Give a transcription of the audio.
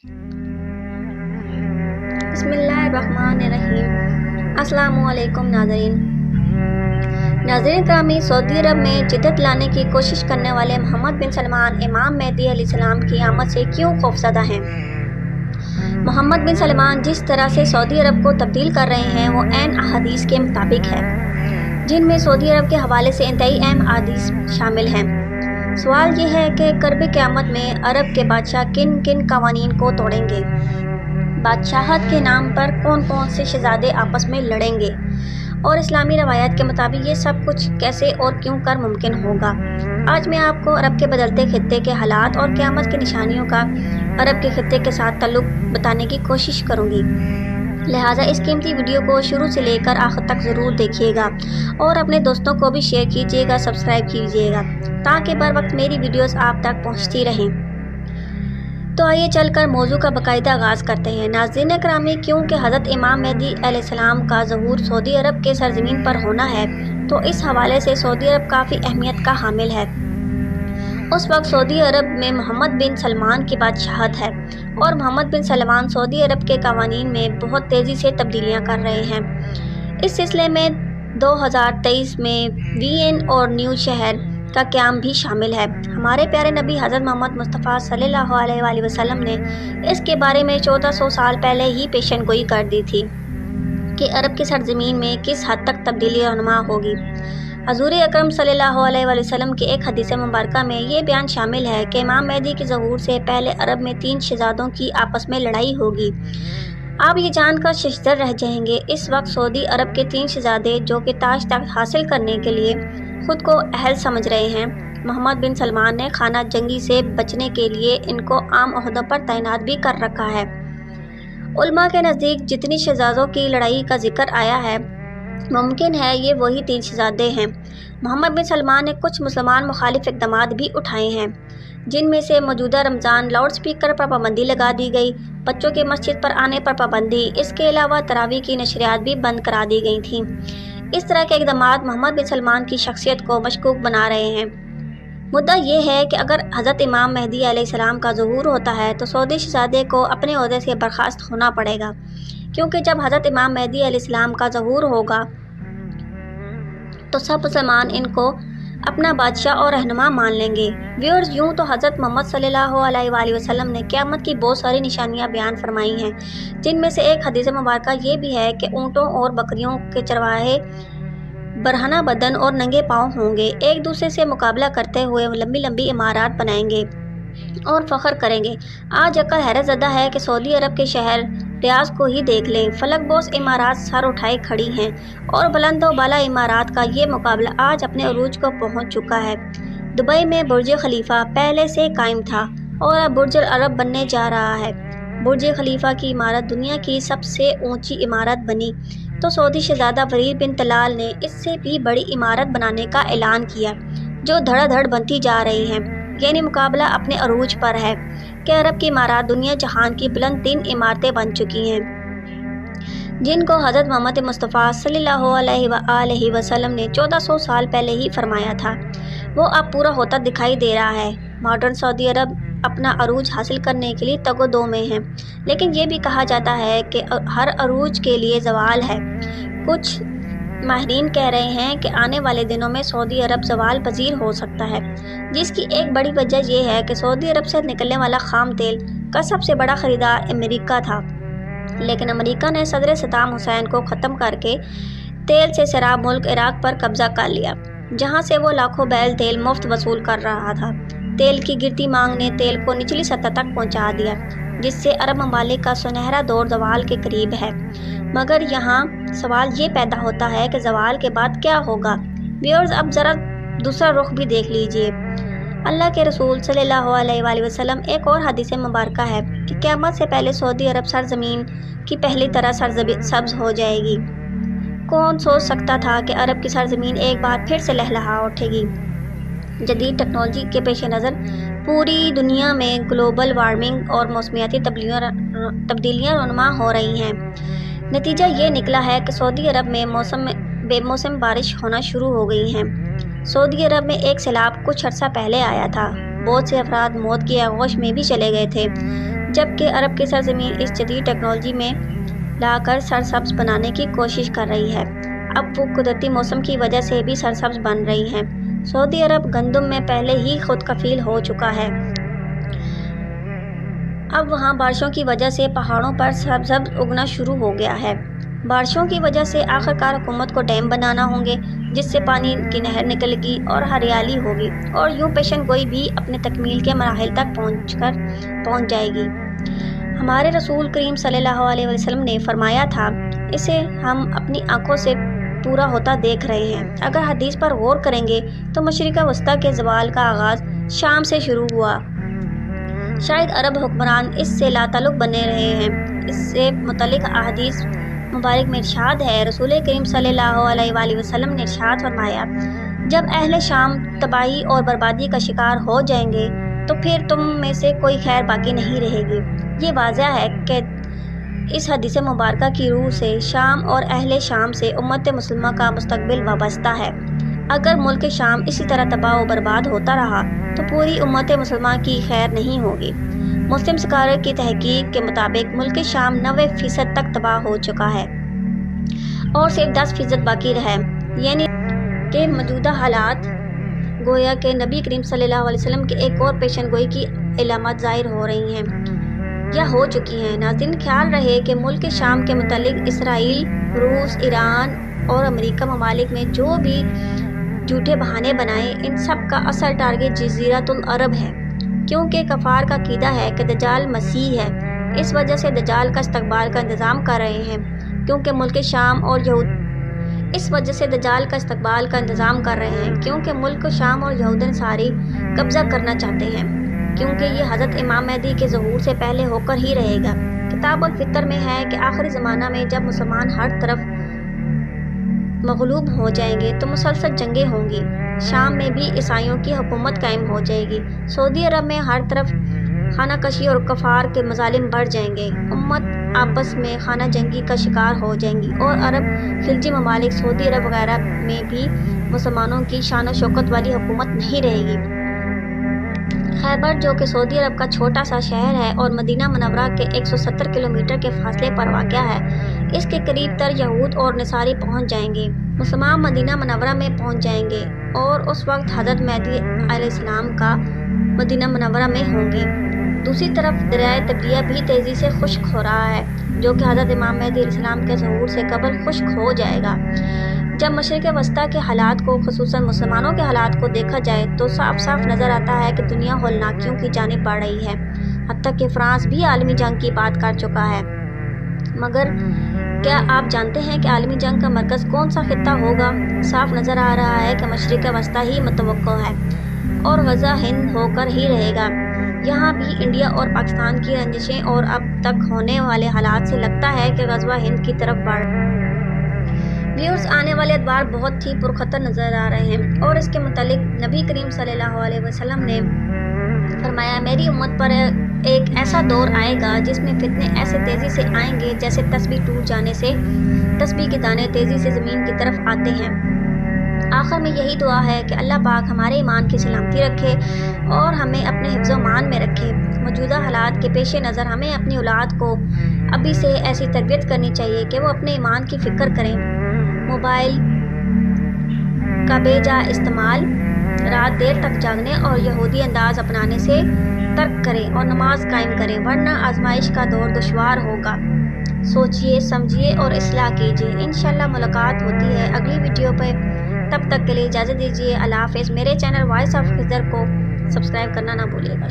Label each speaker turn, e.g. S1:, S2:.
S1: बिस्मिल्लाहिर्रहमानिर्रहीम। अस्सलामु अलैकुम नाज़रीन करामी, सऊदी अरब में जिद्दत लाने की कोशिश करने वाले मोहम्मद बिन सलमान इमाम मेहदी अलैहिस्सलाम की आमद से क्यों खौफज़दा हैं? मोहम्मद बिन सलमान जिस तरह से सऊदी अरब को तब्दील कर रहे हैं वो ऐन अहादीस के मुताबिक है, जिनमें सऊदी अरब के हवाले से इंतहाई अहम अहादीस शामिल हैं। सवाल ये है कि कर्ब क़यामत में अरब के बादशाह किन किन कवानीन को तोड़ेंगे, बादशाहत के नाम पर कौन कौन से शहजादे आपस में लड़ेंगे और इस्लामी रवायत के मुताबिक ये सब कुछ कैसे और क्यों कर मुमकिन होगा। आज मैं आपको अरब के बदलते खित्ते के हालात और क़यामत की निशानियों का अरब के खित्ते के साथ ताल्लुक़ बताने की कोशिश करूँगी। लिहाजा इस कीमती वीडियो को शुरू से लेकर आखिर तक ज़रूर देखिएगा और अपने दोस्तों को भी शेयर कीजिएगा, सब्सक्राइब कीजिएगा ताकि बर वक्त मेरी वीडियोस आप तक पहुंचती रहें। तो आइए चलकर मौजू का बाकायदा आगाज़ करते हैं। नाज़रीन करामी, क्योंकि हज़रत इमाम मेहदी अलैहिस्सलाम का ज़हूर सऊदी अरब के सरज़मीन पर होना है तो इस हवाले से सऊदी अरब काफ़ी अहमियत का हामिल है। उस वक्त सऊदी अरब में मोहम्मद बिन सलमान की बादशाहत है और मोहम्मद बिन सलमान सऊदी अरब के कवानीन में बहुत तेज़ी से तब्दीलियाँ कर रहे हैं। इस सिलसिले में 2023 में वीएन और न्यू शहर का क़याम भी शामिल है। हमारे प्यारे नबी हज़रत मोहम्मद मुस्तफ़ा सल्लल्लाहु अलैहि वसल्लम ने इसके बारे में 1400 साल पहले ही पेशनगोई कर दी थी कि अरब की सरज़मीन में किस हद तक तब्दीली रहनुमा होगी। हज़ूर अकरम सल्लल्लाहु अलैहि वसल्लम की एक हदीस मुबारका में ये बयान शामिल है कि इमाम मेहदी के ज़हूर से पहले अरब में 3 शहज़ादों की आपस में लड़ाई होगी। आप ये जानकर शशदर रह जाएंगे। इस वक्त सऊदी अरब के 3 शहज़ादे जो कि ताज तख्त हासिल करने के लिए ख़ुद को अहल समझ रहे हैं, मोहम्मद बिन सलमान ने खाना जंगी से बचने के लिए इनको आम ओहदों पर तैनात भी कर रखा है। उलमा के नज़दीक जितनी शहज़ादों की लड़ाई का जिक्र आया है मुमकिन है ये वही 3 शहज़ादे हैं। मोहम्मद बिन सलमान ने कुछ मुसलमान मुखालिफ इक़दामात भी उठाए हैं, जिनमें से मौजूदा रमज़ान लाउड स्पीकर पर पाबंदी लगा दी गई, बच्चों के मस्जिद पर आने पर पाबंदी, इसके अलावा तरावी की नशरियात भी बंद करा दी गई थीं। इस तरह के इक़दामात मोहम्मद बिन सलमान की शख्सियत को मशकूक बना रहे हैं। मुद्दा ये है कि अगर हज़रत इमाम मेहदी अलैहिस्सलाम का ज़हूर होता है तो सऊदी शहज़ादे को अपने ओहदे से बर्खास्त होना पड़ेगा, क्योंकि जब हज़रत इमाम मेहदी अलैहिस्सलाम का ज़हूर होगा तो सब मुसलमान इनको अपना बादशाह और रहनुमा मान लेंगे। व्यूअर्स, यूँ तो हज़रत मोहम्मद सल्लल्लाहु अलैहि वसल्लम ने क़यामत की बहुत सारी निशानियाँ बयान फरमाई हैं, जिनमें से एक हदीस मुबारका ये भी है कि ऊँटों और बकरियों के चरवाहे बरहना बदन और नंगे पाँव होंगे, एक दूसरे से मुकाबला करते हुए लंबी लंबी इमारत बनाएंगे और फ़ख्र करेंगे। आज अकल हैरत ज़दा है कि सऊदी अरब के शहर रियाज को ही देख लें। फलकबोस इमारत सर उठाए खड़ी हैं और बुलंद व बाला इमारत का ये मुकाबला आज अपने अरूज को पहुंच चुका है। दुबई में बुर्ज खलीफा पहले से कायम था और अब बुर्ज अरब बनने जा रहा है। बुर्ज खलीफा की इमारत दुनिया की सबसे ऊंची इमारत बनी तो सऊदी शहजादा वलीद बिन तलाल ने इससे भी बड़ी इमारत बनाने का ऐलान किया, जो धड़ाधड़ बनती जा रही हैं। यानी मुकाबला अपने अरूज पर है कि अरब की इमारत दुनिया जहान की बुलंद 3 इमारतें बन चुकी हैं, जिनको हज़रत मोहम्मद मुस्तफ़ा सल्लल्लाहु अलैहि वसल्लम ने 1400 साल पहले ही फरमाया था। वो अब पूरा होता दिखाई दे रहा है। मॉडर्न सऊदी अरब अपना अरूज हासिल करने के लिए तगो-दो में है, लेकिन ये भी कहा जाता है कि हर अरूज के लिए ज़वाल है। कुछ माहिरीन कह रहे हैं कि आने वाले दिनों में सऊदी अरब ज़वाल पजीर हो सकता है, जिसकी एक बड़ी वजह यह है कि सऊदी अरब से निकलने वाला खाम तेल का सबसे बड़ा ख़रीदार अमेरिका था, लेकिन अमेरिका ने सदर सद्दाम हुसैन को ख़त्म करके तेल से सैराब मुल्क इराक़ पर कब्ज़ा कर लिया, जहां से वो लाखों बैरल तेल मुफ्त वसूल कर रहा था। तेल की गिरती मांग ने तेल को निचली सतह तक पहुँचा दिया, जिससे अरब ममालिक का सुनहरा दौर ज़वाल के करीब है। मगर यहाँ सवाल ये पैदा होता है कि ज़वाल के बाद क्या होगा। व्यूअर्स, अब ज़रा दूसरा रुख भी देख लीजिए। अल्लाह के रसूल सल्लल्लाहु अलैहि वसल्लम एक और हदीस मुबारका है कि क़यामत से पहले सऊदी अरब सरज़मीन की पहली तरह सब्ज़ हो जाएगी। कौन सोच सकता था कि अरब की सरज़मीन एक बार फिर से लहलहा उठेगी। जदीद टेक्नोलॉजी के पेश नज़र पूरी दुनिया में ग्लोबल वार्मिंग और मौसमियाती तब्दीलियाँ रुनुमा हो रही हैं। नतीजा ये निकला है कि सऊदी अरब में बेमौसम बारिश होना शुरू हो गई हैं। सऊदी अरब में एक सैलाब कुछ अर्सा पहले आया था, बहुत से अफराद मौत की आगोश में भी चले गए थे, جبکہ عرب کی سرزمین اس جدید ٹیکنالوجی میں لا کر سرسبز بنانے کی کوشش کر رہی ہے۔ اب وہ قدرتی موسم کی وجہ سے بھی سرسبز بن رہی ہیں۔ سعودی عرب گندم میں پہلے ہی خود کفیل ہو چکا ہے۔ اب وہاں بارشوں کی وجہ سے پہاڑوں پر سبز اگنا شروع ہو گیا ہے۔ بارشوں کی وجہ سے آخرکار حکومت کو ڈیم بنانا ہوں گے جس سے پانی کی نہر نکلے گی اور ہریالی ہوگی، اور یوں پیشن گوئی بھی اپنے تکمیل کے مراحل تک پہنچ جائے گی۔ ہمارے رسول کریم صلی اللہ علیہ وسلم نے فرمایا تھا، اسے ہم اپنی آنکھوں سے پورا ہوتا دیکھ رہے ہیں۔ اگر حدیث پر غور کریں گے تو مشرق وسطیٰ کے زوال کا آغاز شام سے شروع ہوا۔ شاید عرب حکمران اس سے لاتعلق بنے رہے ہیں۔ اس سے متعلق احادیث مبارک میں ارشاد ہے، رسول کریم صلی اللہ علیہ وآلہ وسلم نے ارشاد فرمایا، جب اہل شام تباہی اور بربادی کا شکار ہو جائیں گے تو پھر تم میں سے کوئی خیر باقی نہیں رہے گی۔ یہ واضح ہے کہ اس حدیث مبارکہ کی روح سے شام اور اہل شام سے امت مسلمہ کا مستقبل وابستہ ہے۔ اگر ملک شام اسی طرح تباہ و برباد ہوتا رہا تو پوری امت مسلمہ کی خیر نہیں ہوگی۔ مسلم سکالر کی تحقیق کے مطابق ملک شام 90% تک تباہ ہو چکا ہے اور صرف 10% باقی ہے، یعنی کہ موجودہ حالات گویا کہ نبی کریم صلی اللہ علیہ وسلم کے ایک اور پیشن گوئی کی علامات ظاہر ہو رہی ہیں یا ہو چکی ہیں۔ ناظرین، خیال رہے کہ ملک شام کے متعلق اسرائیل، روس، ایران اور امریکہ ممالک میں جو بھی جھوٹے بہانے بنائے، ان سب کا اصل ٹارگٹ جزیرۃ العرب ہے، کیونکہ کفار کا عقیدہ ہے کہ دجال مسیح ہے۔ اس وجہ سے دجال کا استقبال کا انتظام کر رہے ہیں، کیونکہ ملک شام اور یہود نصاری قبضہ کرنا چاہتے ہیں، کیونکہ یہ حضرت امام مہدی کے ظہور سے پہلے ہو کر ہی رہے گا۔ کتاب الفطر میں ہے کہ آخری زمانہ میں جب مسلمان ہر طرف مغلوب ہو جائیں گے تو مسلسل جنگیں ہوں گی۔ شام میں بھی عیسائیوں کی حکومت قائم ہو جائے گی۔ سعودی عرب میں ہر طرف خانہ کشی اور کفار کے مظالم بڑھ جائیں گے۔ امت آپس میں خانہ جنگی کا شکار ہو جائیں گی، اور عرب خلیجی ممالک، سعودی عرب وغیرہ میں بھی مسلمانوں کی شان و شوکت والی حکومت نہیں رہے گی۔ خیبر، جو کہ سعودی عرب کا چھوٹا سا شہر ہے اور مدینہ منورہ کے 170 کلومیٹر کے فاصلے پر واقع ہے، اس کے قریب تر یہود اور نصاری پہنچ جائیں گے۔ مسلمان مدینہ منورہ میں پہنچ جائیں گے اور اس وقت حضرت مہدی علیہ السلام کا مدینہ منورہ میں ہوں گے۔ دوسری طرف دریائے تبریہ بھی تیزی سے خشک ہو رہا ہے، جو کہ حضرت امام مہدی علیہ السلام کے ظہور سے قبل خشک ہو جائے گا۔ جب مشرق وسطیٰ کے حالات کو، خصوصاً مسلمانوں کے حالات کو دیکھا جائے تو صاف صاف نظر آتا ہے کہ دنیا ہولناکیوں کی جانب بڑھ رہی ہے۔ حتیٰ کہ فرانس بھی عالمی جنگ کی بات کر چکا ہے۔ مگر کیا آپ جانتے ہیں کہ عالمی جنگ کا مرکز کون سا خطہ ہوگا؟ صاف نظر آ رہا ہے کہ مشرق وسطیٰ ہی متوقع ہے اور غزہ ہند ہو کر ہی رہے گا۔ یہاں بھی انڈیا اور پاکستان کی رنجشیں اور اب تک ہونے والے حالات سے لگتا ہے کہ غزوہ ہند کی طرف بڑھ ویورز، آنے والے ادوار بہت ہی پرخطر نظر آ رہے ہیں، اور اس کے متعلق نبی کریم صلی اللہ علیہ وسلم نے فرمایا، میری امت پر ایک ایسا دور آئے گا جس میں فتنے ایسے تیزی سے آئیں گے جیسے تسبیح ٹوٹ جانے سے تسبیح کے دانے تیزی سے زمین کی طرف آتے ہیں۔ آخر میں یہی دعا ہے کہ اللہ پاک ہمارے ایمان کی سلامتی رکھے اور ہمیں اپنے حفظ و امان میں رکھے۔ موجودہ حالات کے پیش نظر ہمیں اپنی اولاد کو ابھی سے ایسی تربیت کرنی چاہیے کہ وہ اپنے ایمان کی فکر کریں، موبائل کا بے جا استعمال، رات دیر تک جاگنے اور یہودی انداز اپنانے سے ترک کریں اور نماز قائم کریں، ورنہ آزمائش کا دور دشوار ہوگا۔ سوچئے، سمجھیے اور اصلاح کیجیے۔ انشاءاللہ ملاقات ہوتی ہے اگلی ویڈیو پہ، تب تک کے لیے اجازت دیجیے۔ اللہ حافظ۔ میرے چینل وائس آف خضر کو سبسکرائب کرنا نہ بھولیے گا۔